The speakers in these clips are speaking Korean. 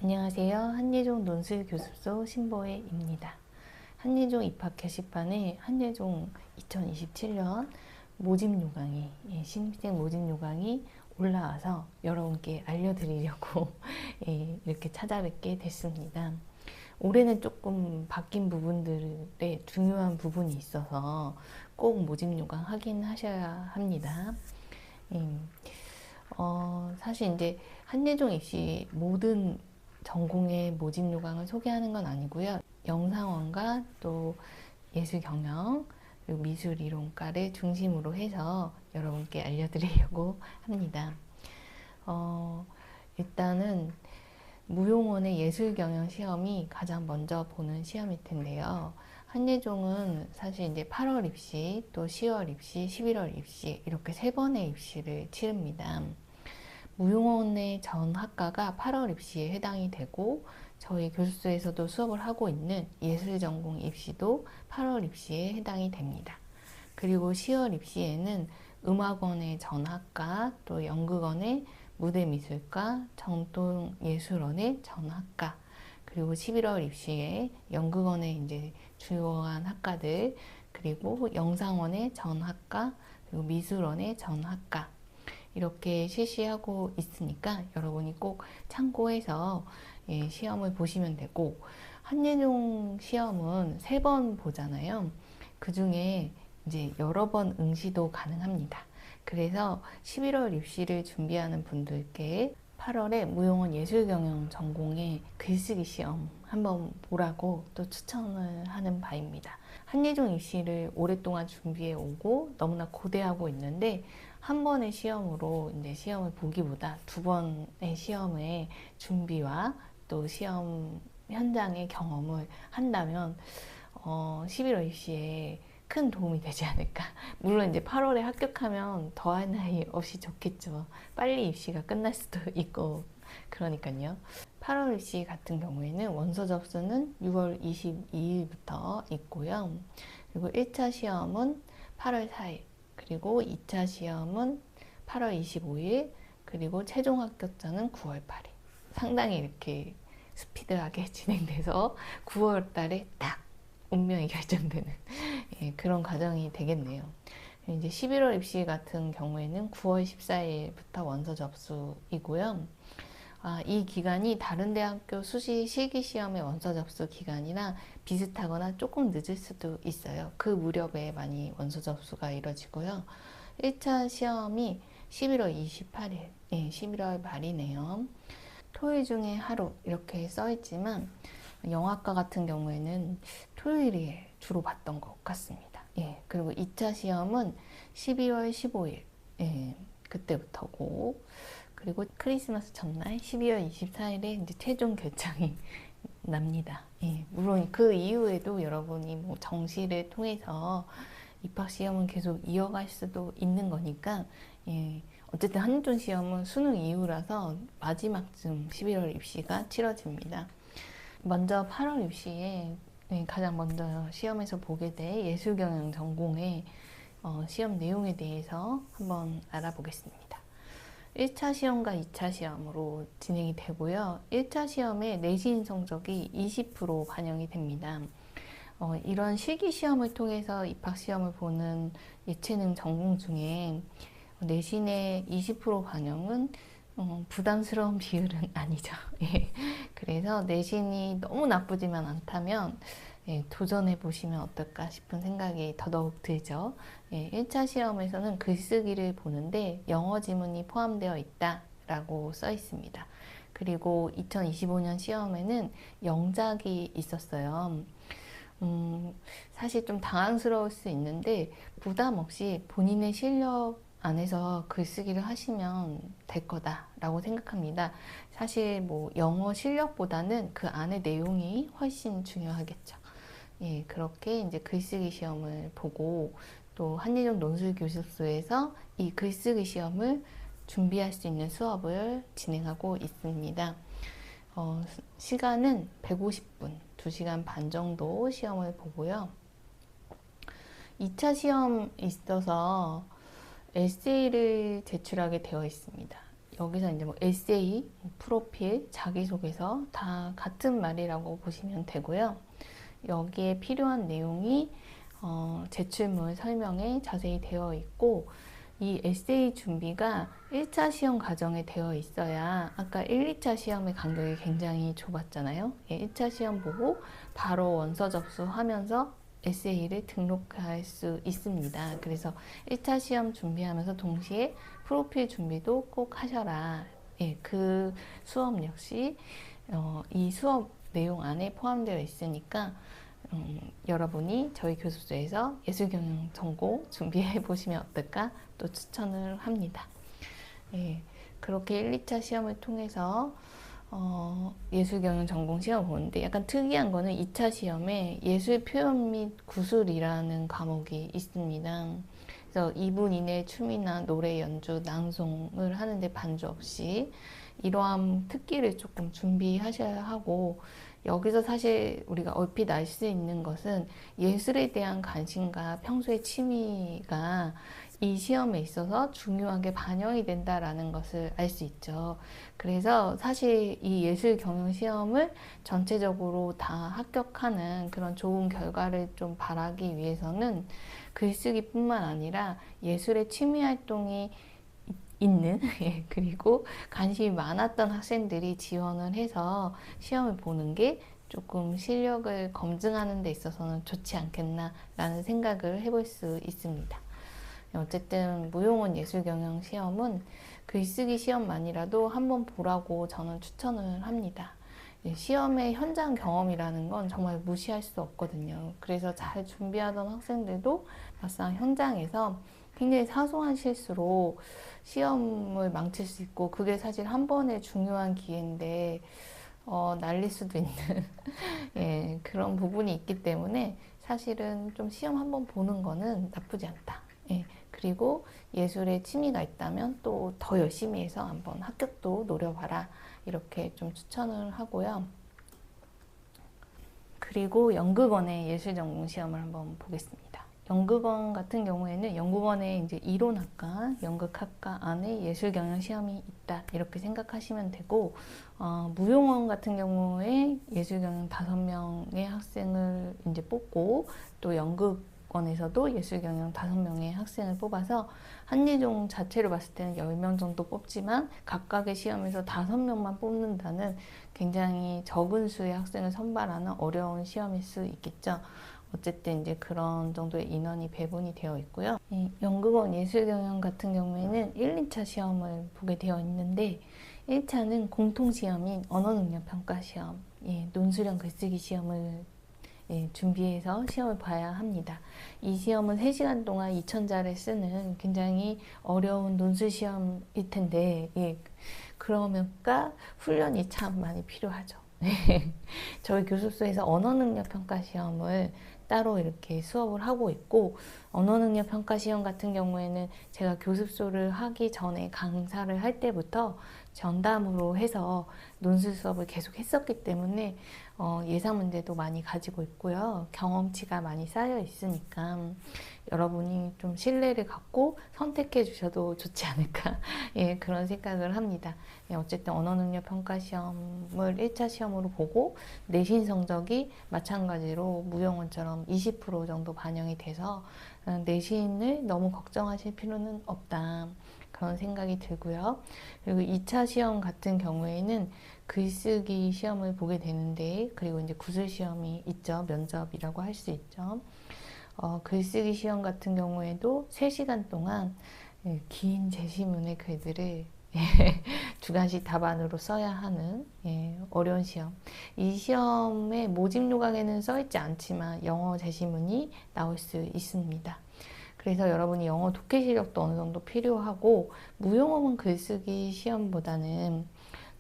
안녕하세요. 한예종 논술교습소 신보혜입니다. 한예종 입학 게시판에 한예종 2027년 모집 요강이, 신입생 모집 요강이 올라와서 여러분께 알려드리려고 이렇게 찾아뵙게 됐습니다. 올해는 조금 바뀐 부분들에 중요한 부분이 있어서 꼭 모집 요강 확인하셔야 합니다. 사실 이제 한예종 입시 모든 전공의 모집 요강을 소개하는 건 아니고요. 영상원과 또 예술경영 그리고 미술이론과를 중심으로 해서 여러분께 알려드리려고 합니다. 일단은 무용원의 예술경영 시험이 가장 먼저 보는 시험일 텐데요. 한예종은 사실 이제 8월 입시, 또 10월 입시, 11월 입시 이렇게 세 번의 입시를 치릅니다. 무용원의 전 학과가 8월 입시에 해당이 되고 저희 교습소에서도 수업을 하고 있는 예술전공 입시도 8월 입시에 해당이 됩니다. 그리고 10월 입시에는 음악원의 전 학과, 또 연극원의 무대미술과, 정통예술원의 전 학과, 그리고 11월 입시에 연극원의 이제 주요한 학과들, 그리고 영상원의 전 학과, 그리고 미술원의 전 학과 이렇게 실시하고 있으니까 여러분이 꼭 참고해서 시험을 보시면 되고, 한예종 시험은 3번 보잖아요. 그 중에 이제 여러 번 응시도 가능합니다. 그래서 11월 입시를 준비하는 분들께 8월에 무용원 예술경영 전공의 글쓰기 시험 한번 보라고 또 추천을 하는 바입니다. 한예종 입시를 오랫동안 준비해 오고 너무나 고대하고 있는데 한 번의 시험으로 이제 시험을 보기보다 2번의 시험의 준비와 또 시험 현장의 경험을 한다면 11월 입시에 큰 도움이 되지 않을까. 물론 이제 8월에 합격하면 더할 나위 없이 좋겠죠. 빨리 입시가 끝날 수도 있고 그러니까요. 8월 입시 같은 경우에는 원서 접수는 6월 22일부터 있고요. 그리고 1차 시험은 8월 4일, 그리고 2차 시험은 8월 25일, 그리고 최종 합격자는 9월 8일. 상당히 이렇게 스피드하게 진행돼서 9월 달에 딱 운명이 결정되는 그런 과정이 되겠네요. 이제 11월 입시 같은 경우에는 9월 14일부터 원서 접수이고요. 이 기간이 다른 대학교 수시 실기시험의 원서 접수 기간이랑 비슷하거나 조금 늦을 수도 있어요. 그 무렵에 많이 원서 접수가 이루어지고요. 1차 시험이 11월 28일, 11월 말이네요. 토요일 중에 하루 이렇게 써있지만 영화과 같은 경우에는 토요일이 주로 봤던 것 같습니다. 그리고 2차 시험은 12월 15일, 그때부터고, 그리고 크리스마스 전날 12월 24일에 이제 최종 결정이 납니다. 물론 그 이후에도 여러분이 뭐 정시를 통해서 입학 시험은 계속 이어갈 수도 있는 거니까, 어쨌든 한예종 시험은 수능 이후라서 마지막쯤 11월 입시가 치러집니다. 먼저 8월 입시에 가장 먼저 시험에서 보게 될 예술경영 전공의 시험 내용에 대해서 한번 알아보겠습니다. 1차 시험과 2차 시험으로 진행이 되고요. 1차 시험에 내신 성적이 20% 반영이 됩니다. 이런 실기시험을 통해서 입학시험을 보는 예체능 전공 중에 내신의 20% 반영은 부담스러운 비율은 아니죠. 그래서 내신이 너무 나쁘지만 않다면 도전해 보시면 어떨까 싶은 생각이 더더욱 들죠. 1차 시험에서는 글쓰기를 보는데 영어 지문이 포함되어 있다라고 써 있습니다. 그리고 2025년 시험에는 영작이 있었어요. 사실 좀 당황스러울 수 있는데 부담 없이 본인의 실력 안에서 글쓰기를 하시면 될 거다라고 생각합니다. 사실 뭐 영어 실력보다는 그 안에 내용이 훨씬 중요하겠죠. 그렇게 이제 글쓰기 시험을 보고 또 한예종 논술교습소에서 이 글쓰기 시험을 준비할 수 있는 수업을 진행하고 있습니다. 시간은 150분, 2시간 반 정도 시험을 보고요. 2차 시험 있어서 에세이를 제출하게 되어 있습니다. 여기서 이제 뭐 에세이, 프로필, 자기소개서 다 같은 말이라고 보시면 되고요. 여기에 필요한 내용이 제출물 설명에 자세히 되어 있고, 이 에세이 준비가 1차 시험 과정에 되어 있어야, 아까 1, 2차 시험의 간격이 굉장히 좁았잖아요. 1차 시험 보고 바로 원서 접수하면서 에세이를 등록할 수 있습니다. 그래서 1차 시험 준비하면서 동시에 프로필 준비도 꼭 하셔라. 그 수업 역시 이 수업 내용 안에 포함되어 있으니까 여러분이 저희 교습소에서 예술경영 전공 준비해 보시면 어떨까 또 추천을 합니다. 그렇게 1, 2차 시험을 통해서 예술경영 전공 시험을 보는데, 약간 특이한 거는 2차 시험에 예술 표현 및 구술이라는 과목이 있습니다. 그래서 2분 이내 춤이나 노래 연주, 낭송을 하는데 반주 없이 이러한 특기를 조금 준비하셔야 하고, 여기서 사실 우리가 얼핏 알 수 있는 것은 예술에 대한 관심과 평소의 취미가 이 시험에 있어서 중요하게 반영이 된다라는 것을 알 수 있죠. 그래서 사실 이 예술 경영 시험을 전체적으로 다 합격하는 그런 좋은 결과를 좀 바라기 위해서는 글쓰기뿐만 아니라 예술의 취미 활동이 있는 그리고 관심이 많았던 학생들이 지원을 해서 시험을 보는 게 조금 실력을 검증하는 데 있어서는 좋지 않겠나라는 생각을 해볼 수 있습니다. 어쨌든 무용원 예술경영 시험은 글쓰기 시험만이라도 한번 보라고 저는 추천을 합니다. 시험의 현장 경험이라는 건 정말 무시할 수 없거든요. 그래서 잘 준비하던 학생들도 막상 현장에서 굉장히 사소한 실수로 시험을 망칠 수 있고, 그게 사실 한 번의 중요한 기회인데 날릴 수도 있는 그런 부분이 있기 때문에 사실은 좀 시험 한번 보는 거는 나쁘지 않다. 그리고 예술에 취미가 있다면 또 더 열심히 해서 한번 합격도 노려봐라, 이렇게 좀 추천을 하고요. 그리고 연극원의 예술전공 시험을 한번 보겠습니다. 연극원 같은 경우에는 연극원의 이제 이론학과, 연극학과 안에 예술경영 시험이 있다, 이렇게 생각하시면 되고, 무용원 같은 경우에 예술경영 5명의 학생을 이제 뽑고, 또 연극원에서도 예술경영 5명의 학생을 뽑아서 한예종 자체로 봤을 때는 10명 정도 뽑지만 각각의 시험에서 5명만 뽑는다는 굉장히 적은 수의 학생을 선발하는 어려운 시험일 수 있겠죠. 어쨌든 이제 그런 정도의 인원이 배분이 되어 있고요. 연극원 예술경영 같은 경우에는 1, 2차 시험을 보게 되어 있는데, 1차는 공통시험인 언어능력평가시험, 논술형 글쓰기 시험을 준비해서 시험을 봐야 합니다. 이 시험은 3시간 동안 2,000자를 쓰는 굉장히 어려운 논술 시험일 텐데, 그러니까 훈련이 참 많이 필요하죠. 저희 교습소에서 언어능력평가시험을 따로 이렇게 수업을 하고 있고, 언어능력평가시험 같은 경우에는 제가 교습소를 하기 전에 강사를 할 때부터 전담으로 해서 논술 수업을 계속 했었기 때문에 예상 문제도 많이 가지고 있고요. 경험치가 많이 쌓여 있으니까 여러분이 좀 신뢰를 갖고 선택해 주셔도 좋지 않을까 그런 생각을 합니다. 어쨌든 언어능력평가시험을 1차 시험으로 보고 내신 성적이 마찬가지로 무용원처럼 20% 정도 반영이 돼서 내신을 너무 걱정하실 필요는 없다, 그런 생각이 들고요. 그리고 2차 시험 같은 경우에는 글쓰기 시험을 보게 되는데, 그리고 이제 구술 시험이 있죠. 면접이라고 할 수 있죠. 글쓰기 시험 같은 경우에도 3시간 동안 긴 제시문의 글들을 2가지 답안으로 써야 하는 어려운 시험. 이 시험의 모집 요강에는 써있지 않지만 영어 제시문이 나올 수 있습니다. 그래서 여러분이 영어 독해 실력도 어느 정도 필요하고, 무용어문 글쓰기 시험보다는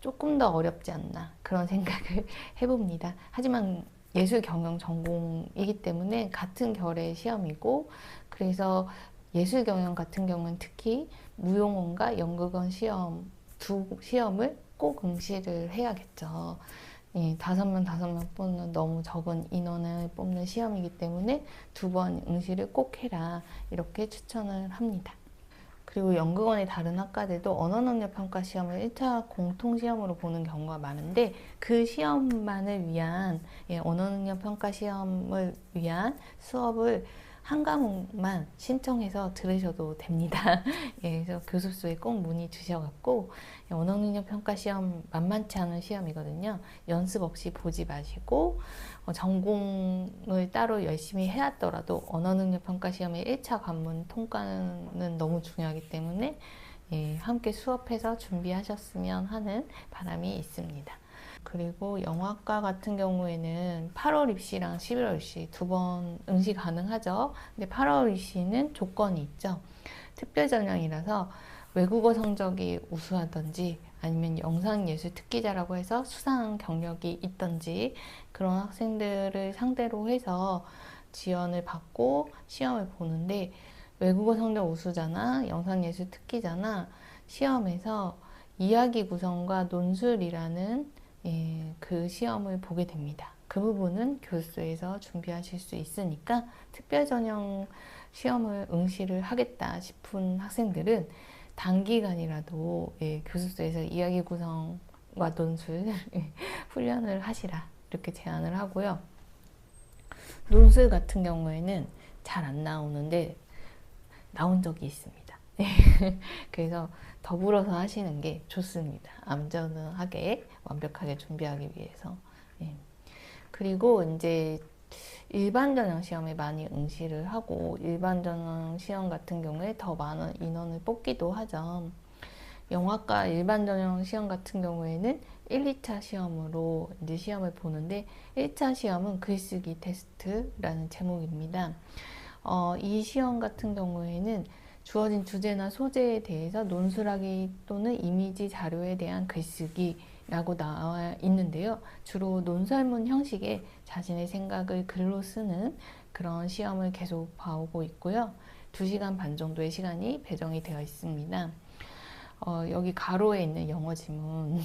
조금 더 어렵지 않나, 그런 생각을 해봅니다. 하지만 예술 경영 전공이기 때문에 같은 결의 시험이고, 그래서 예술 경영 같은 경우는 특히 무용원과 연극원 시험 두 시험을 꼭 응시를 해야겠죠. 5명 뽑는 너무 적은 인원을 뽑는 시험이기 때문에 2번 응시를 꼭 해라, 이렇게 추천을 합니다. 그리고 연극원의 다른 학과들도 언어능력평가 시험을 1차 공통시험으로 보는 경우가 많은데 그 시험만을 위한 언어능력평가 시험을 위한 수업을 한 과목만 신청해서 들으셔도 됩니다. 그래서 교습소에 꼭 문의 주셔갖고 언어능력평가 시험 만만치 않은 시험이거든요. 연습 없이 보지 마시고 전공을 따로 열심히 해왔더라도 언어능력평가 시험의 1차 관문 통과는 너무 중요하기 때문에 함께 수업해서 준비하셨으면 하는 바람이 있습니다. 그리고 영화과 같은 경우에는 8월 입시랑 11월 입시 두 번 응시 가능하죠. 근데 8월 입시는 조건이 있죠. 특별 전형이라서 외국어 성적이 우수하던지 아니면 영상예술 특기자라고 해서 수상 경력이 있던지 그런 학생들을 상대로 해서 지원을 받고 시험을 보는데 외국어 성적 우수자나 영상예술 특기자나 시험에서 이야기 구성과 논술이라는 그 시험을 보게 됩니다. 그 부분은 교수에서 준비하실 수 있으니까 특별 전형 시험을 응시를 하겠다 싶은 학생들은 단기간이라도 교습소에서 이야기 구성과 논술 훈련을 하시라 이렇게 제안을 하고요. 논술 같은 경우에는 잘 안 나오는데 나온 적이 있습니다. 그래서 더불어서 하시는 게 좋습니다. 안전하게 완벽하게 준비하기 위해서. 그리고 이제 일반 전형 시험에 많이 응시를 하고 일반 전형 시험 같은 경우에 더 많은 인원을 뽑기도 하죠. 영화과 일반 전형 시험 같은 경우에는 1, 2차 시험으로 이제 시험을 보는데 1차 시험은 글쓰기 테스트라는 제목입니다. 이 시험 같은 경우에는 주어진 주제나 소재에 대해서 논술하기 또는 이미지 자료에 대한 글쓰기라고 나와 있는데요. 주로 논설문 형식의 자신의 생각을 글로 쓰는 그런 시험을 계속 봐오고 있고요. 2시간 반 정도의 시간이 배정이 되어 있습니다. 여기 가로에 있는 영어 지문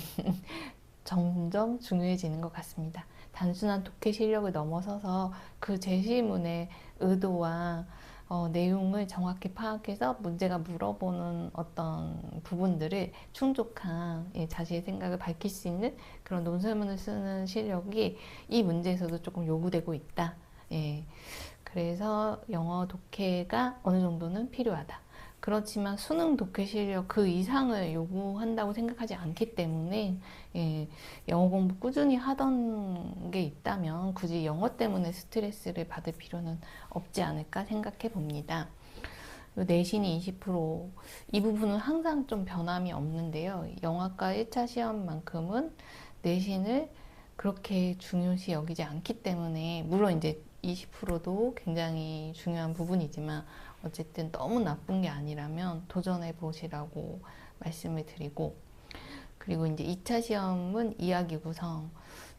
점점 중요해지는 것 같습니다. 단순한 독해 실력을 넘어서서 그 제시문의 의도와 내용을 정확히 파악해서 문제가 물어보는 어떤 부분들을 충족한 자신의 생각을 밝힐 수 있는 그런 논설문을 쓰는 실력이 이 문제에서도 조금 요구되고 있다. 그래서 영어 독해가 어느 정도는 필요하다. 그렇지만 수능 독해 실력 그 이상을 요구한다고 생각하지 않기 때문에 영어 공부 꾸준히 하던 게 있다면 굳이 영어 때문에 스트레스를 받을 필요는 없지 않을까 생각해 봅니다. 내신이 20%, 이 부분은 항상 좀 변함이 없는데요. 영어과 1차 시험만큼은 내신을 그렇게 중요시 여기지 않기 때문에 물론 이제 20%도 굉장히 중요한 부분이지만 어쨌든 너무 나쁜 게 아니라면 도전해 보시라고 말씀을 드리고, 그리고 이제 2차 시험은 이야기 구성.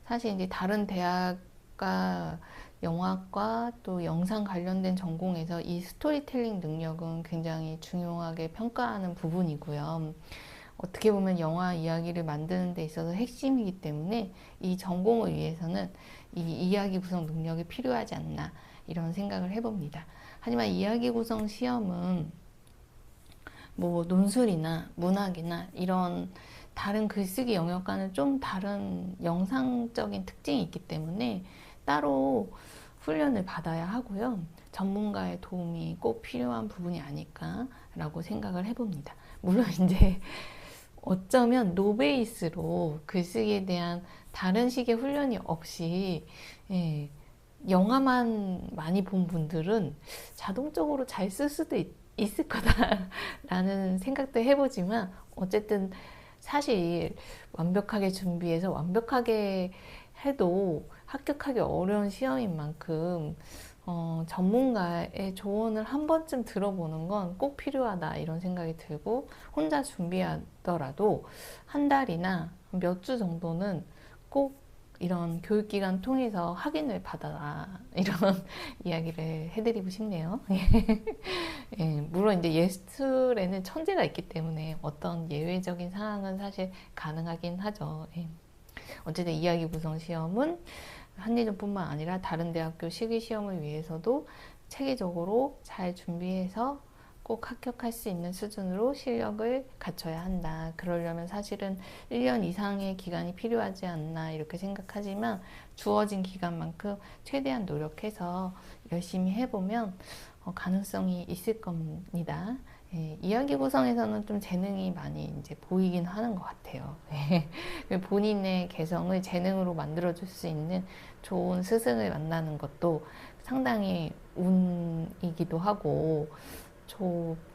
사실 이제 다른 대학과 영화과 또 영상 관련된 전공에서 이 스토리텔링 능력은 굉장히 중요하게 평가하는 부분이고요. 어떻게 보면 영화 이야기를 만드는 데 있어서 핵심이기 때문에 이 전공을 위해서는 이 이야기 구성 능력이 필요하지 않나 이런 생각을 해봅니다. 하지만 이야기 구성 시험은 뭐 논술이나 문학이나 이런 다른 글쓰기 영역과는 좀 다른 영상적인 특징이 있기 때문에 따로 훈련을 받아야 하고요. 전문가의 도움이 꼭 필요한 부분이 아닐까라고 생각을 해봅니다. 물론 이제 어쩌면 노베이스로 글쓰기에 대한 다른 식의 훈련이 없이 영화만 많이 본 분들은 자동적으로 잘 쓸 수도 있을 거다라는 생각도 해보지만 어쨌든 사실 완벽하게 준비해서 완벽하게 해도 합격하기 어려운 시험인 만큼 전문가의 조언을 한 번쯤 들어보는 건 꼭 필요하다 이런 생각이 들고, 혼자 준비하더라도 한 달이나 몇 주 정도는 꼭 이런 교육기관 통해서 확인을 받아라 이런 이야기를 해드리고 싶네요. 물론 이제 예술에는 천재가 있기 때문에 어떤 예외적인 상황은 사실 가능하긴 하죠. 어쨌든 이야기 구성 시험은 한예종뿐만 아니라 다른 대학교 실기시험을 위해서도 체계적으로 잘 준비해서 꼭 꼭 합격할 수 있는 수준으로 실력을 갖춰야 한다. 그러려면 사실은 1년 이상의 기간이 필요하지 않나 이렇게 생각하지만 주어진 기간만큼 최대한 노력해서 열심히 해보면 가능성이 있을 겁니다. 예, 이야기 구성에서는 좀 재능이 많이 이제 보이긴 하는 것 같아요. 본인의 개성을 재능으로 만들어줄 수 있는 좋은 스승을 만나는 것도 상당히 운이기도 하고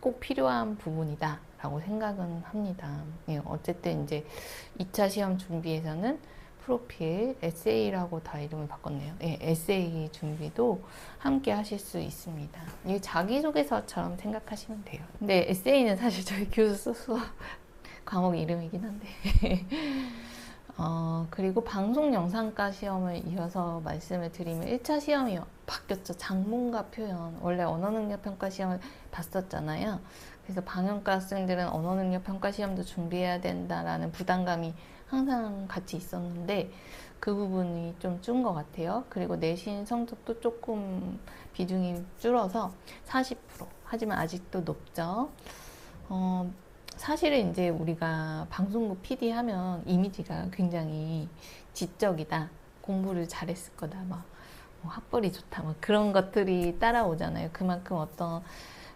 꼭 필요한 부분이다 라고 생각은 합니다. 예, 어쨌든 이제 2차 시험 준비에서는 프로필, 에세이라고 다 이름을 바꿨네요. 예, 에세이 준비도 함께 하실 수 있습니다. 이게 자기소개서처럼 생각하시면 돼요. 근데 에세이는 사실 저희 교수 수업 과목 이름이긴 한데 그리고 방송 영상과 시험을 이어서 말씀을 드리면 1차 시험이 바뀌었죠. 작문과 표현. 원래 언어능력평가 시험을 봤었잖아요. 그래서 방영과 학생들은 언어능력평가 시험도 준비해야 된다라는 부담감이 항상 같이 있었는데 그 부분이 좀 준 것 같아요. 그리고 내신 성적도 조금 비중이 줄어서 40%. 하지만 아직도 높죠. 사실은 이제 우리가 방송국 PD 하면 이미지가 굉장히 지적이다. 공부를 잘했을 거다. 막 학벌이 좋다. 막 그런 것들이 따라오잖아요. 그만큼 어떤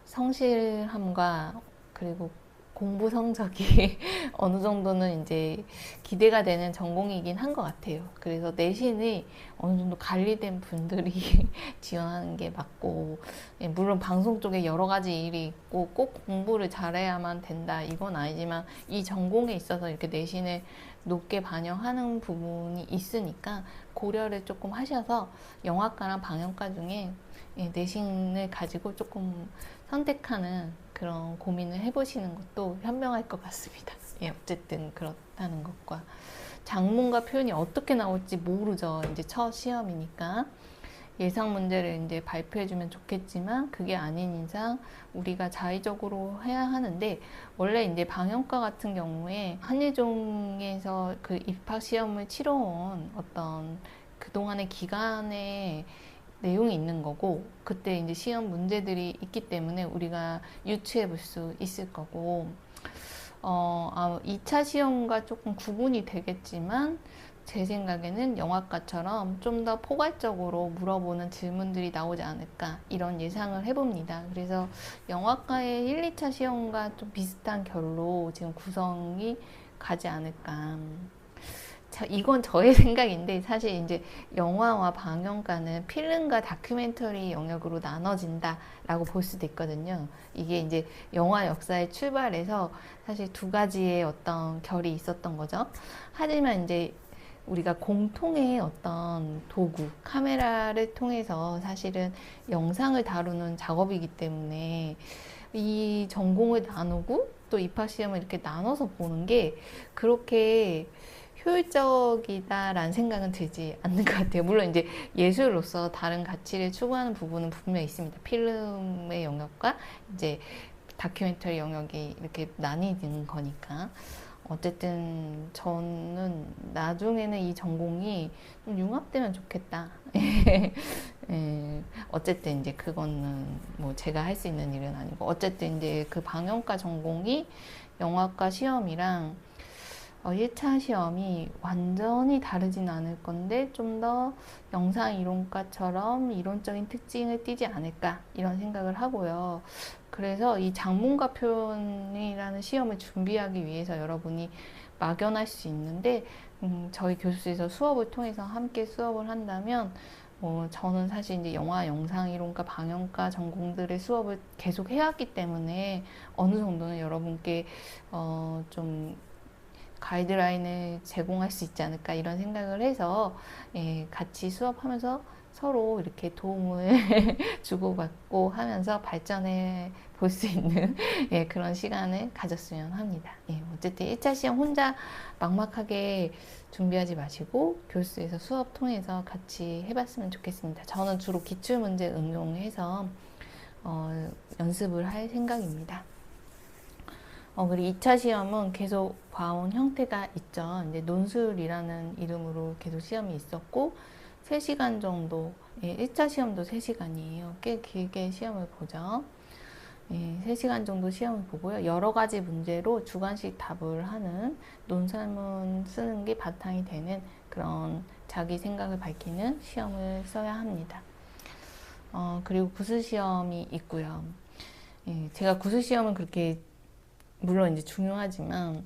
성실함과 그리고 공부 성적이 어느 정도는 이제 기대가 되는 전공이긴 한 것 같아요. 그래서 내신이 어느 정도 관리된 분들이 지원하는 게 맞고, 물론 방송 쪽에 여러 가지 일이 있고 꼭 공부를 잘해야만 된다 이건 아니지만 이 전공에 있어서 이렇게 내신을 높게 반영하는 부분이 있으니까 고려를 조금 하셔서 영화과랑 방영과 중에 내신을 가지고 조금 선택하는 그런 고민을 해보시는 것도 현명할 것 같습니다. 예, 어쨌든 그렇다는 것과 작문과 표현이 어떻게 나올지 모르죠. 이제 첫 시험이니까 예상 문제를 이제 발표해주면 좋겠지만 그게 아닌 이상 우리가 자의적으로 해야 하는데 원래 이제 방영과 같은 경우에 한예종에서 그 입학 시험을 치러온 어떤 그동안의 기간에 내용이 있는 거고 그때 이제 시험 문제들이 있기 때문에 우리가 유추해 볼 수 있을 거고 2차 시험과 조금 구분이 되겠지만 제 생각에는 영화과처럼 좀 더 포괄적으로 물어보는 질문들이 나오지 않을까 이런 예상을 해봅니다. 그래서 영화과의 1, 2차 시험과 좀 비슷한 결로 지금 구성이 가지 않을까. 자, 이건 저의 생각인데 사실 이제 영화와 방영과는 필름과 다큐멘터리 영역으로 나눠진다라고 볼 수도 있거든요. 이게 이제 영화 역사의 출발에서 사실 두 가지의 어떤 결이 있었던 거죠. 하지만 이제 우리가 공통의 어떤 도구, 카메라를 통해서 사실은 영상을 다루는 작업이기 때문에 이 전공을 나누고 또 입학시험을 이렇게 나눠서 보는 게 그렇게 효율적이다라는 생각은 들지 않는 것 같아요. 물론 이제 예술로서 다른 가치를 추구하는 부분은 분명히 있습니다. 필름의 영역과 이제 다큐멘터리 영역이 이렇게 나뉘는 거니까. 어쨌든 저는 나중에는 이 전공이 좀 융합되면 좋겠다. 어쨌든 이제 그거는 뭐 제가 할 수 있는 일은 아니고 어쨌든 이제 그 방영과 전공이 영화과 시험이랑 1차 시험이 완전히 다르진 않을 건데 좀 더 영상 이론과처럼 이론적인 특징을 띠지 않을까 이런 생각을 하고요. 그래서 이 작문과 표현이라는 시험을 준비하기 위해서 여러분이 막연할 수 있는데 저희 교수에서 수업을 통해서 함께 수업을 한다면 저는 사실 이제 영화 영상 이론과 방영과 전공들의 수업을 계속 해왔기 때문에 어느 정도는 여러분께 좀 가이드라인을 제공할 수 있지 않을까 이런 생각을 해서 같이 수업하면서 서로 이렇게 도움을 주고받고 하면서 발전해 볼 수 있는 그런 시간을 가졌으면 합니다. 어쨌든 1차 시험 혼자 막막하게 준비하지 마시고 교수에서 수업 통해서 같이 해봤으면 좋겠습니다. 저는 주로 기출문제 응용해서 연습을 할 생각입니다. 그리고 2차 시험은 계속 봐온 형태가 있죠. 이제 논술이라는 이름으로 계속 시험이 있었고 3시간 정도, 1차 시험도 3시간이에요. 꽤 길게 시험을 보죠. 3시간 정도 시험을 보고요. 여러 가지 문제로 주관식 답을 하는 논설문 쓰는 게 바탕이 되는 그런 자기 생각을 밝히는 시험을 써야 합니다. 그리고 구술시험이 있고요. 제가 구술시험은 그렇게 물론 이제 중요하지만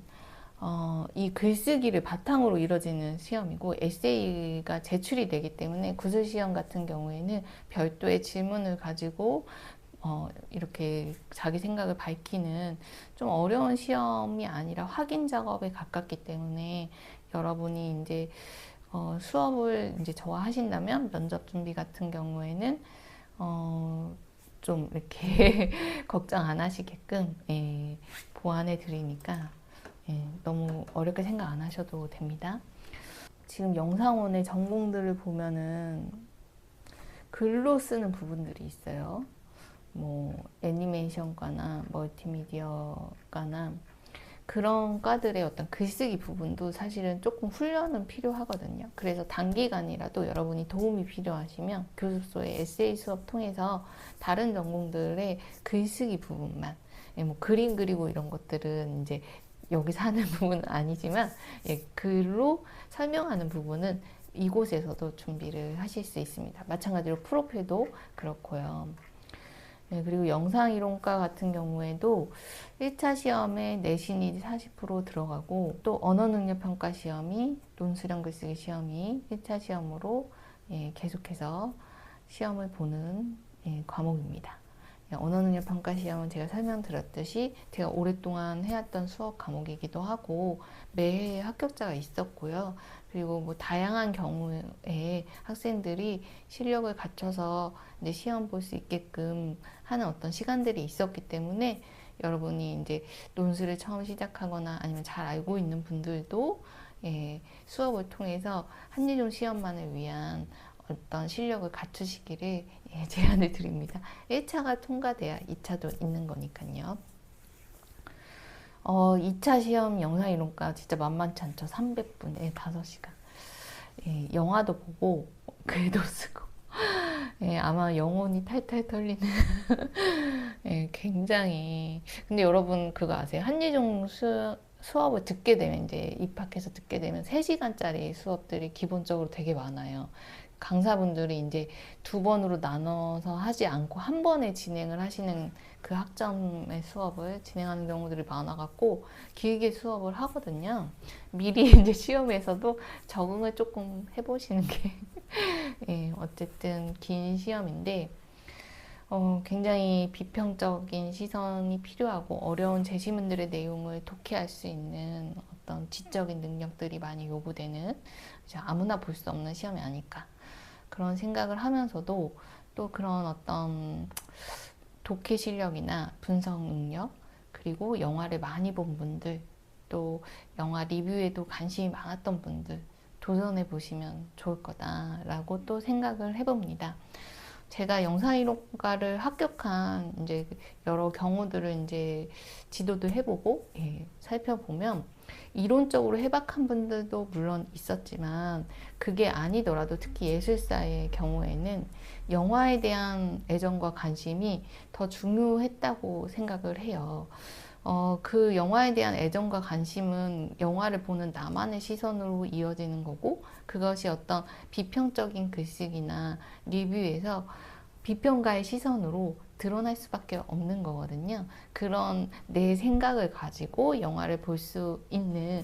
이 글쓰기를 바탕으로 이루어지는 시험이고 에세이가 제출이 되기 때문에 구술시험 같은 경우에는 별도의 질문을 가지고 이렇게 자기 생각을 밝히는 좀 어려운 시험이 아니라 확인 작업에 가깝기 때문에 여러분이 이제 수업을 이제 저와 하신다면 면접 준비 같은 경우에는 좀 이렇게 걱정 안 하시게끔 보완해 드리니까 너무 어렵게 생각 안 하셔도 됩니다. 지금 영상원의 전공들을 보면은 글로 쓰는 부분들이 있어요. 뭐 애니메이션과나 멀티미디어과나 그런 과들의 어떤 글쓰기 부분도 사실은 조금 훈련은 필요하거든요. 그래서 단기간이라도 여러분이 도움이 필요하시면 교습소의 에세이 수업 통해서 다른 전공들의 글쓰기 부분만, 뭐 그림 그리고 이런 것들은 이제 여기서 하는 부분은 아니지만 글로 설명하는 부분은 이곳에서도 준비를 하실 수 있습니다. 마찬가지로 프로필도 그렇고요. 그리고 영상이론과 같은 경우에도 1차 시험에 내신이 40% 들어가고 또 언어능력평가 시험이 논술형 글쓰기 시험이 1차 시험으로 계속해서 시험을 보는 과목입니다. 언어능력평가 시험은 제가 설명드렸듯이 제가 오랫동안 해왔던 수업 과목이기도 하고 매해 합격자가 있었고요. 그리고 뭐 다양한 경우에 학생들이 실력을 갖춰서 이제 시험 볼 수 있게끔 하는 어떤 시간들이 있었기 때문에 여러분이 이제 논술을 처음 시작하거나 아니면 잘 알고 있는 분들도 수업을 통해서 한예종 시험만을 위한 어떤 실력을 갖추시기를 제안을 드립니다. 1차가 통과돼야 2차도 있는 거니까요. 2차 시험 영상이론과 진짜 만만치 않죠. 300분, 5시간. 영화도 보고 글도 쓰고 아마 영혼이 탈탈 털리는 굉장히. 근데 여러분 그거 아세요? 한예종 수업을 듣게 되면 이제 입학해서 듣게 되면 3시간짜리 수업들이 기본적으로 되게 많아요. 강사분들이 이제 2번으로 나눠서 하지 않고 한 번에 진행을 하시는 그 학점의 수업을 진행하는 경우들이 많아갖고 길게 수업을 하거든요. 미리 이제 시험에서도 적응을 조금 해보시는 게 어쨌든 긴 시험인데 굉장히 비평적인 시선이 필요하고 어려운 제시문들의 내용을 독해할 수 있는 어떤 지적인 능력들이 많이 요구되는 아무나 볼 수 없는 시험이 아닐까 그런 생각을 하면서도 또 그런 어떤 독해 실력이나 분석 능력 그리고 영화를 많이 본 분들 또 영화 리뷰에도 관심이 많았던 분들 도전해 보시면 좋을 거다라고 또 생각을 해봅니다. 제가 영상이론과를 합격한 이제 여러 경우들을 이제 지도도 해보고 살펴보면 이론적으로 해박한 분들도 물론 있었지만 그게 아니더라도 특히 예술사의 경우에는 영화에 대한 애정과 관심이 더 중요했다고 생각을 해요. 그 영화에 대한 애정과 관심은 영화를 보는 나만의 시선으로 이어지는 거고 그것이 어떤 비평적인 글쓰기나 리뷰에서 비평가의 시선으로 드러날 수밖에 없는 거거든요. 그런 내 생각을 가지고 영화를 볼 수 있는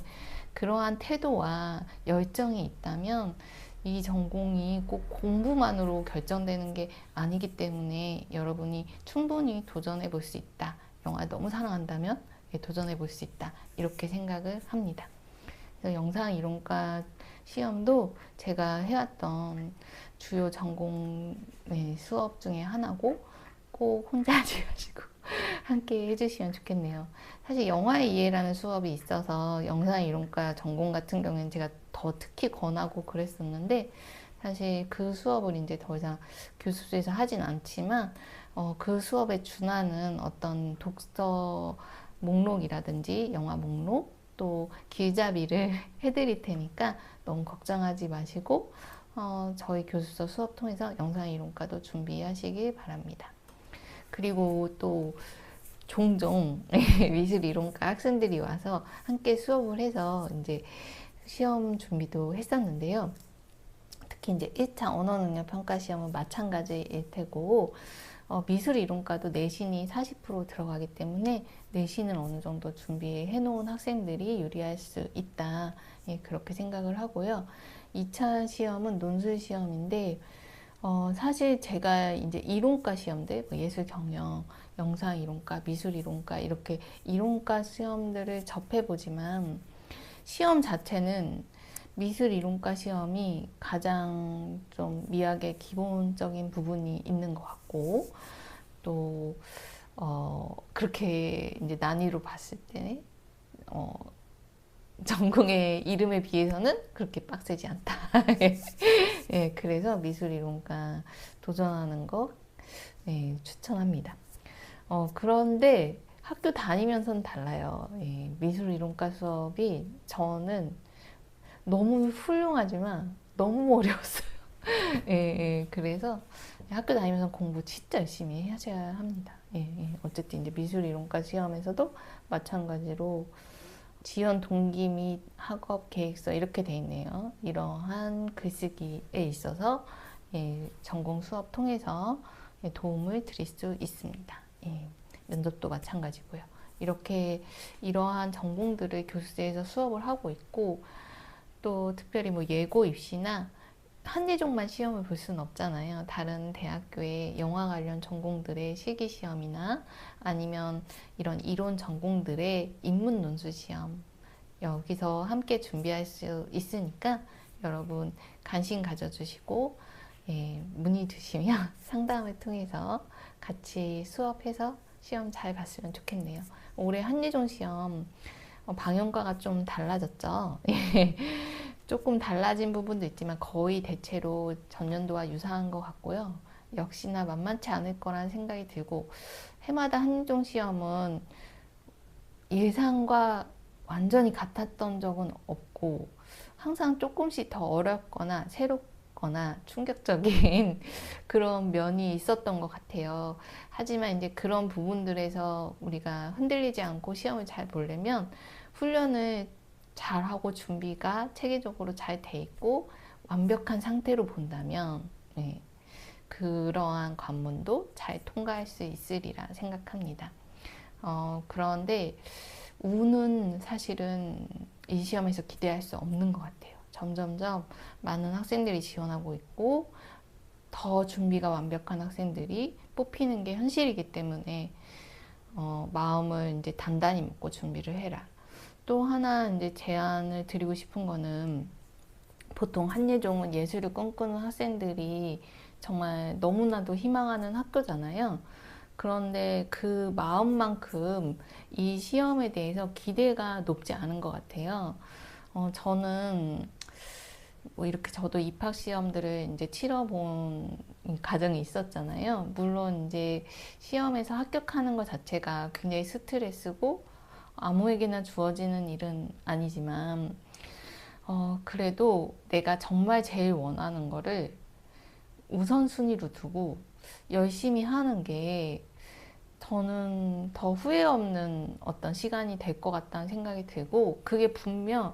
그러한 태도와 열정이 있다면 이 전공이 꼭 공부만으로 결정되는 게 아니기 때문에 여러분이 충분히 도전해 볼 수 있다. 영화 너무 사랑한다면 도전해 볼 수 있다. 이렇게 생각을 합니다. 그래서 영상이론과 시험도 제가 해왔던 주요 전공 수업 중에 하나고 꼭 혼자 하지 마시고 함께 해주시면 좋겠네요. 사실 영화의 이해라는 수업이 있어서 영상이론과 전공 같은 경우에는 제가 더 특히 권하고 그랬었는데 사실 그 수업을 이제 더 이상 교습소에서 하진 않지만 그 수업에 준하는 어떤 독서 목록이라든지 영화 목록 또 길잡이를 해드릴 테니까 너무 걱정하지 마시고 저희 교습소 수업 통해서 영상이론과도 준비하시길 바랍니다. 그리고 또 종종 미술 이론과 학생들이 와서 함께 수업을 해서 이제 시험 준비도 했었는데요. 특히 이제 1차 언어능력 평가 시험은 마찬가지일 테고, 미술 이론과도 내신이 40% 들어가기 때문에 내신을 어느 정도 준비해 놓은 학생들이 유리할 수 있다. 예, 그렇게 생각을 하고요. 2차 시험은 논술 시험인데, 사실 제가 이제 이론과 시험들, 뭐 예술 경영, 영상 이론과, 미술 이론과 이렇게 이론과 시험들을 접해보지만 시험 자체는 미술 이론과 시험이 가장 좀 미학의 기본적인 부분이 있는 것 같고, 또 그렇게 이제 난이로 봤을 때 전공의 이름에 비해서는 그렇게 빡세지 않다. 예, 그래서 미술 이론과 도전하는 거 추천합니다. 그런데 학교 다니면서는 달라요. 예, 미술 이론과 수업이 저는 너무 훌륭하지만 너무 어려웠어요. 예, 예, 그래서 학교 다니면서 공부 진짜 열심히 하셔야 합니다. 예, 예. 어쨌든 이제 미술 이론과 시험에서도 마찬가지로 지원 동기 및 학업 계획서 이렇게 돼 있네요. 이러한 글쓰기에 있어서 전공 수업 통해서 도움을 드릴 수 있습니다. 면접도 마찬가지고요. 이렇게 이러한 전공들을 교수대에서 수업을 하고 있고, 또 특별히 뭐 예고 입시나 한예종만 시험을 볼 수는 없잖아요. 다른 대학교의 영화 관련 전공들의 실기시험이나 아니면 이런 이론 전공들의 인문 논술 시험, 여기서 함께 준비할 수 있으니까 여러분 관심 가져주시고 문의 주시면 상담을 통해서 같이 수업해서 시험 잘 봤으면 좋겠네요. 올해 한예종 시험 방향과가 좀 달라졌죠. 조금 달라진 부분도 있지만 거의 대체로 전년도와 유사한 것 같고요. 역시나 만만치 않을 거란 생각이 들고, 해마다 한종 시험은 예상과 완전히 같았던 적은 없고 항상 조금씩 더 어렵거나 새롭거나 충격적인 그런 면이 있었던 것 같아요. 하지만 이제 그런 부분들에서 우리가 흔들리지 않고 시험을 잘 보려면 훈련을 잘하고 준비가 체계적으로 잘 돼 있고 완벽한 상태로 본다면 그러한 관문도 잘 통과할 수 있으리라 생각합니다. 그런데 운은 사실은 이 시험에서 기대할 수 없는 것 같아요. 점점점 많은 학생들이 지원하고 있고 더 준비가 완벽한 학생들이 뽑히는 게 현실이기 때문에 마음을 이제 단단히 먹고 준비를 해라. 또 하나 이제 제안을 드리고 싶은 거는, 보통 한예종은 예술을 꿈꾸는 학생들이 정말 너무나도 희망하는 학교잖아요. 그런데 그 마음만큼 이 시험에 대해서 기대가 높지 않은 것 같아요. 저는 뭐 이렇게 저도 입학 시험들을 이제 치러본 과정이 있었잖아요. 물론 이제 시험에서 합격하는 것 자체가 굉장히 스트레스고 아무에게나 주어지는 일은 아니지만, 그래도 내가 정말 제일 원하는 거를 우선순위로 두고 열심히 하는 게 저는 더 후회 없는 어떤 시간이 될 것 같다는 생각이 들고, 그게 분명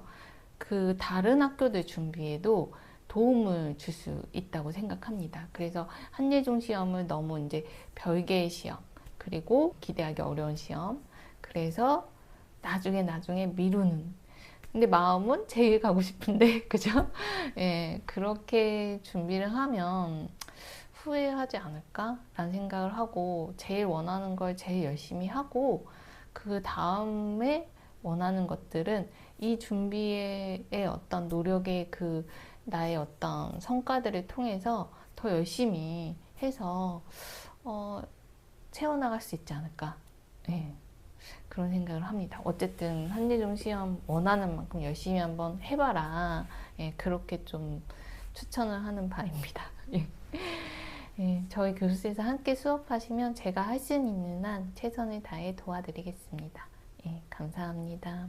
그 다른 학교들 준비에도 도움을 줄 수 있다고 생각합니다. 그래서 한예종 시험을 너무 이제 별개의 시험, 그리고 기대하기 어려운 시험, 그래서 나중에 미루는, 근데 마음은 제일 가고 싶은데 그죠? 예, 그렇게 준비를 하면 후회하지 않을까? 라는 생각을 하고, 제일 원하는 걸 제일 열심히 하고, 그 다음에 원하는 것들은 이 준비의 어떤 노력의 그 나의 어떤 성과들을 통해서 더 열심히 해서 채워나갈 수 있지 않을까? 예, 그런 생각을 합니다. 어쨌든 한예종 시험 원하는 만큼 열심히 한번 해봐라. 예, 그렇게 좀 추천을 하는 바입니다. 예. 예, 저희 교수에서 함께 수업하시면 제가 할 수 있는 한 최선을 다해 도와드리겠습니다. 예, 감사합니다.